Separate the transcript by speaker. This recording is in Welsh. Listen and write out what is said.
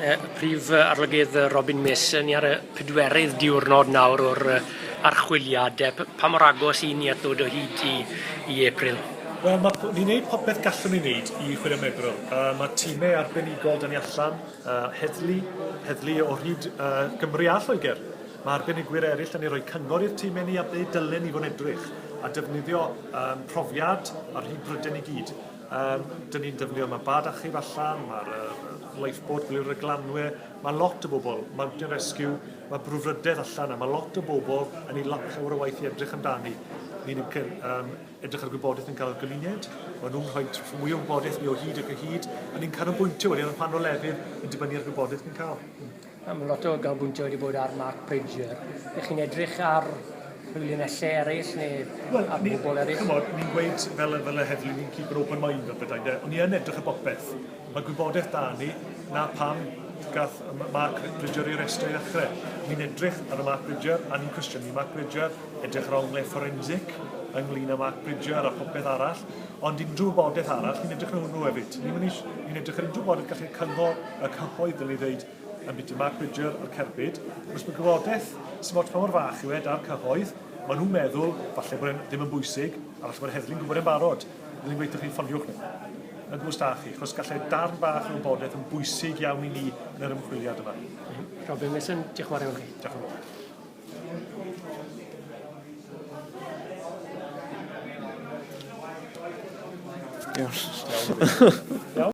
Speaker 1: Prif Arolygydd Robin Miss, ni ar y 4 diwrnod nawr o'r archwiliad. Pa mor agos i ni at ddod o hyd i April?
Speaker 2: Wel, ni'n gwneud popeth gallwn ni wneud i chwilio Megrol. Mae tîmau arbenigol dyn ni allan, heddlu o hyd Gymru a Lloegr. Mae arbenigwyr eraill yn ei roi cyngor i'r tîmau ni a ble dylen ni fod yn edrych a defnyddio profiad ar hyd bryden i gyd. Dyn ni'n defnyddio, mae bad achub allan, mae'r lifeboat gwylio'r reglanwyr, mae lot o bobl, Mountain Rescue, mae brwfrydedd allan, mae lot o bobl yn ei llawer o waith i edrych amdani. Ni'n edrych ar gwybodaeth yn cael gyluniad, mae nhw'n rhoi mwy o wybodaeth ni o hyd ac o hyd, a ni'n canolbwyntio wedyn yn pan o lefydd yn dibynnu ar gwybodaeth ni'n cael.
Speaker 1: Mae lot o ganolbwyntio wedi bod ar Mark Bridger. Ych chi'n edrych ar rhywlinellau eraill neu ar bobl eraill?
Speaker 2: Ni'n gweud fel y heddlu, ni'n keep an open mind o'r bethau. Ond ni yn edrych ar bopeth. Mae gwybodaeth da ni, na pam gath Mark Bridger i'r restru i ddechrau. Ni'n edrych ar y Mark Bridger a ni'n cwestiwn Mark Bridger, edrych ar onglau forensic ynglyn â Mark Bridger a popeth arall, ond unrhyw wybodaeth arall, ni'n edrych ar hwnnw hefyd. Ni'n edrych ar unrhyw wybodaeth gallu cyhoedd dylai ddweud yn byd Mark Bridger a'r cerbyd. Os mae gwybodaeth sy'n bod pa mor fach yw ar cyhoedd, maen nhw'n meddwl falle bod ddim yn bwysig, a falle bod heddlu'n gwybod yn barod. Ni'n gweithio chi'n ffondiwch nhw. Yn gwrs da chi, achos gallai darn bach o wybodaeth yn bwysig iawn i ni yn yr ymchwiliad yma.
Speaker 1: Robin Miss, diolch yn fawr iawn chi.
Speaker 2: Diolch yn fawr. Iawn.